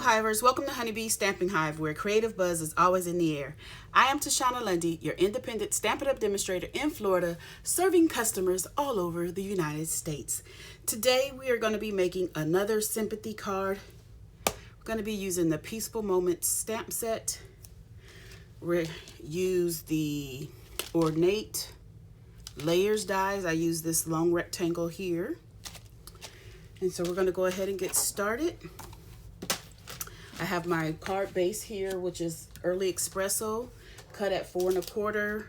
Hivers, welcome to Honeybee Stamping Hive, where creative buzz is always in the air. I am Tashana Lundy, your independent Stampin' Up demonstrator in Florida, serving customers all over the United States. Today we are going to be making another Sympathy card. We're going to be using the Peaceful Moments stamp set. We use the Ornate layers dies. I use this long rectangle here. And so we're going to go ahead and get started. I have my card base here, which is Early Espresso, cut at 4 1/4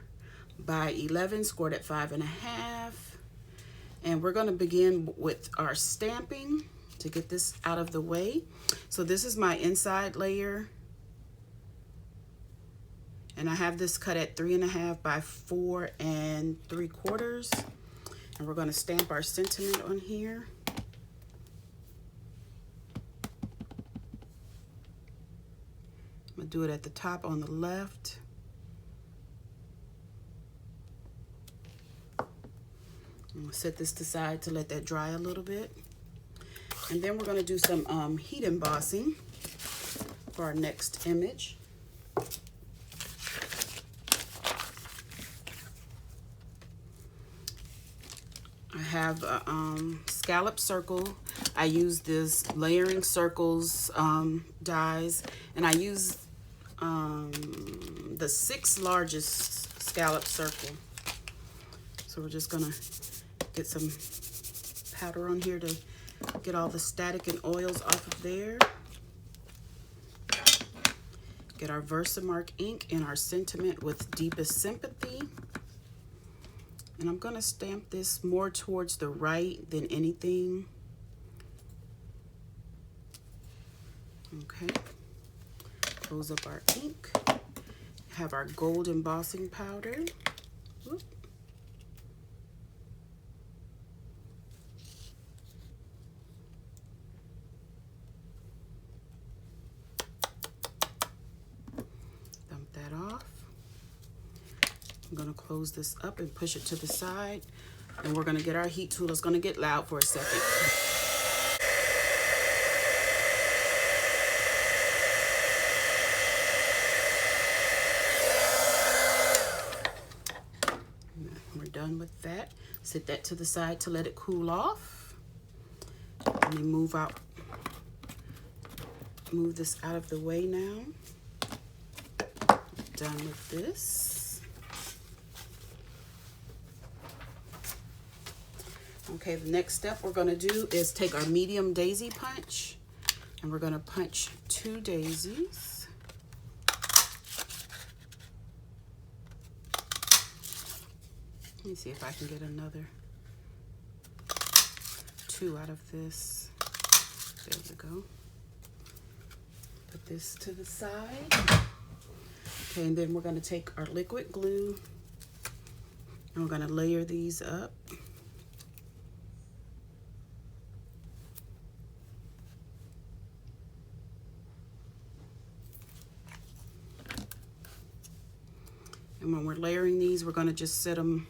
by 11, scored at 5 1/2. And we're going to begin with our stamping to get this out of the way. So this is my inside layer. And I have this cut at 3 1/2 by 4 3/4. And we're going to stamp our sentiment on here. I'm going to do it at the top on the left. I'm going to set this to the side to let that dry a little bit. And then we're going to do some heat embossing for our next image. I have a scallop circle. I use this layering circles dies, and I use the 6th largest scallop circle. So we're just gonna get some powder on here to get all the static and oils off of there. Get our Versamark ink and our sentiment with Deepest Sympathy. And I'm gonna stamp this more towards the right than anything. Okay, close up our ink. Have our gold embossing powder. Whoop. Dump that off. I'm gonna close this up and push it to the side. And we're gonna get our heat tool. It's gonna get loud for a second. Done with that. Set that to the side to let it cool off. Let me move this out of the way now. Done with this. Okay, the next step we're going to do is take our medium daisy punch, and we're going to punch 2 daisies. Let me see if I can get another 2 out of this. There we go. Put this to the side. Okay, and then we're going to take our liquid glue and we're going to layer these up. And when we're layering these, we're going to just set them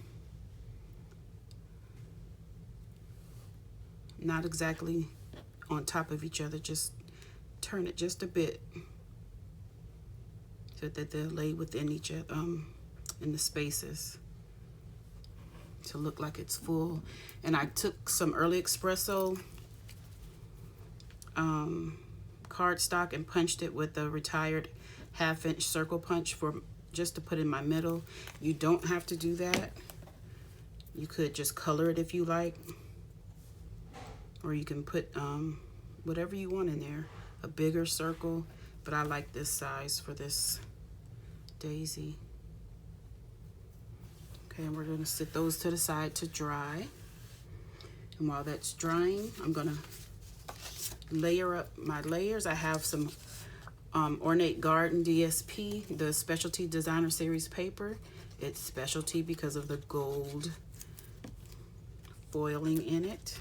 not exactly on top of each other, just turn it just a bit so that they'll lay within each other in the spaces to look like it's full. And I took some Early Espresso cardstock and punched it with a retired 1/2-inch circle punch for just to put in my middle. You don't have to do that. You could just color it if you like. Or you can put whatever you want in there, a bigger circle, but I like this size for this daisy. Okay, and we're gonna set those to the side to dry. And while that's drying, I'm gonna layer up my layers. I have some Ornate Garden DSP, the Specialty Designer Series paper. It's specialty because of the gold foiling in it.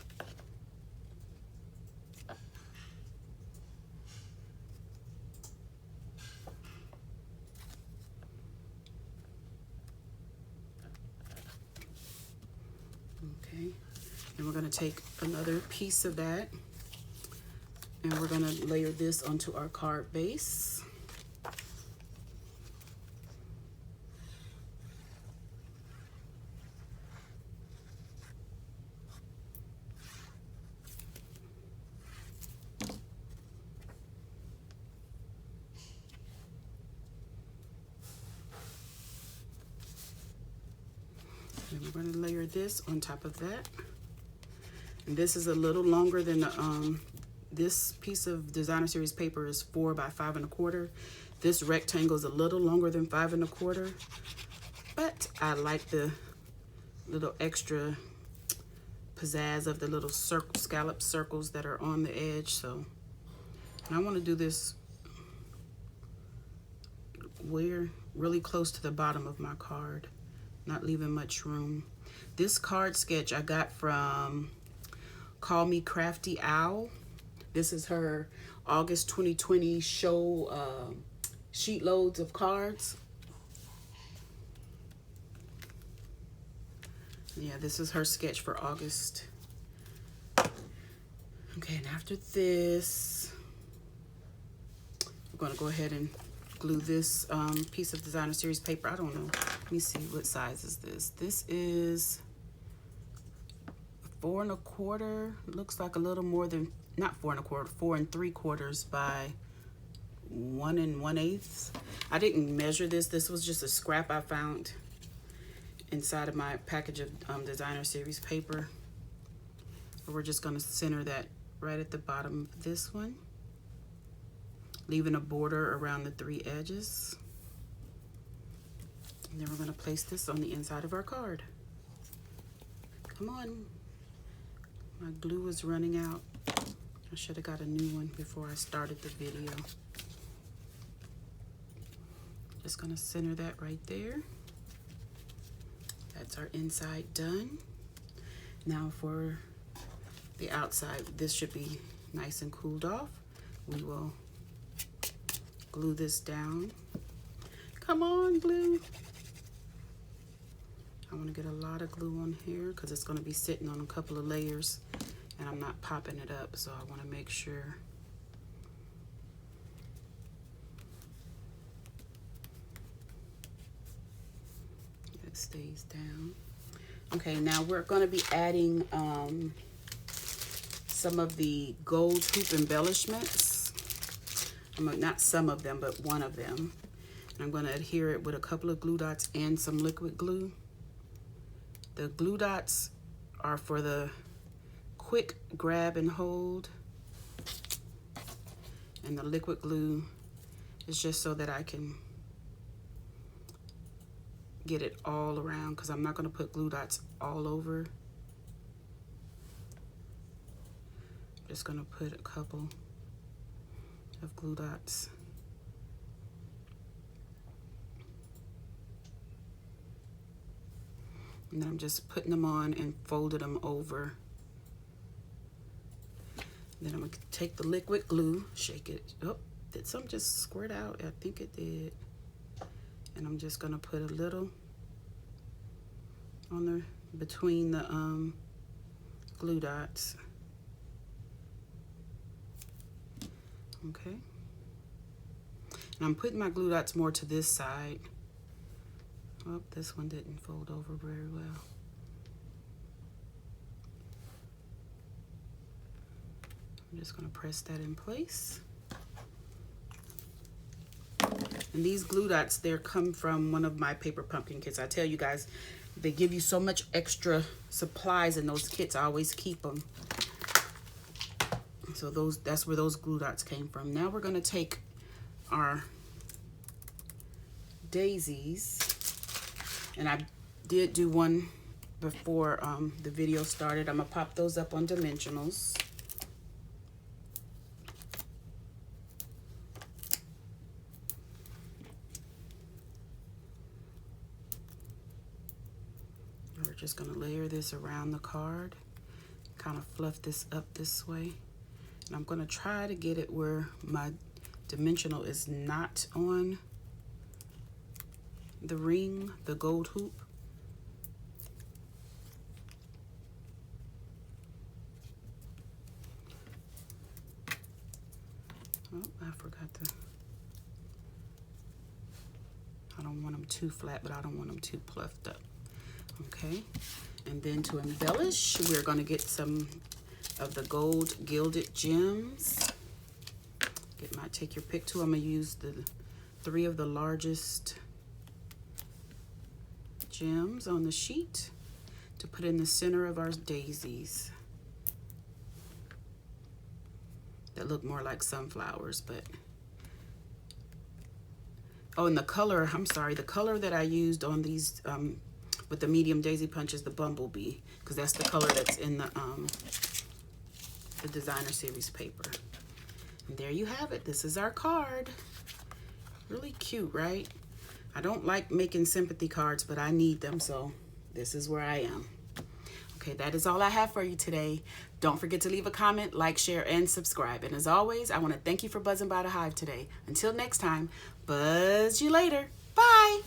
Okay, and we're going to take another piece of that And we're gonna layer this onto our card base. And we're going to layer this on top of that. And this is a little longer than the, this piece of designer series paper is 4 by 5 1/4. This rectangle is a little longer than 5 1/4, but I like the little extra pizzazz of the little scallop circles that are on the edge. So, and I want to do this really close to the bottom of my card, not leaving much room. This card sketch I got from Call Me Crafty Owl. This is her August 2020 show sheet loads of cards. Yeah, this is her sketch for August. Okay, and after this, we're gonna go ahead and glue this piece of designer series paper. I don't know. Let me see, what size is this? This is 4 1/4. Looks like a little more than, not 4 1/4, 4 3/4 by 1 1/8. I didn't measure this. This was just a scrap I found inside of my package of designer series paper. We're just going to center that right at the bottom of this one, leaving a border around the 3 edges. And then we're going to place this on the inside of our card. Come on. My glue is running out. I should have got a new one before I started the video. Just going to center that right there. That's our inside done. Now for the outside, this should be nice and cooled off. We will glue this down. Come on, glue. I want to get a lot of glue on here because it's going to be sitting on a couple of layers and I'm not popping it up, so I want to make sure it stays down. Okay, now we're going to be adding some of the gold hoop embellishments. Not some of them, but one of them. And I'm going to adhere it with a couple of glue dots and some liquid glue. The glue dots are for the quick grab and hold, and the liquid glue is just so that I can get it all around, because I'm not going to put glue dots all over. I'm just going to put a couple of glue dots. And then I'm just putting them on and folding them over. Then I'm going to take the liquid glue, shake it. Oh, did some just squirt out? I think it did. And I'm just going to put a little on the between the glue dots. Okay. And I'm putting my glue dots more to this side. Oh, this one didn't fold over very well. I'm just going to press that in place. And these glue dots, they come from one of my paper pumpkin kits. I tell you guys, they give you so much extra supplies in those kits. I always keep them. So that's where those glue dots came from. Now we're going to take our daisies. And I did do one before the video started. I'm going to pop those up on dimensionals. We're just going to layer this around the card. Kind of fluff this up this way. And I'm going to try to get it where my dimensional is not on the ring, the gold hoop. Oh, I forgot to. I don't want them too flat, but I don't want them too pluffed up. Okay, and then to embellish, we're going to get some of the gold gilded gems. Take your pick tool. I'm going to use the 3 of the largest gems on the sheet to put in the center of our daisies that look more like sunflowers, but oh, and the color, I'm sorry, the color that I used on these with the medium daisy punch is the Bumblebee, because that's the color that's in the designer series paper. And there you have it. This is our card. Really cute, right? I don't like making sympathy cards, but I need them, so this is where I am. Okay, that is all I have for you today. Don't forget to leave a comment, like, share, and subscribe. And as always, I want to thank you for buzzing by the Hive today. Until next time, buzz you later. Bye.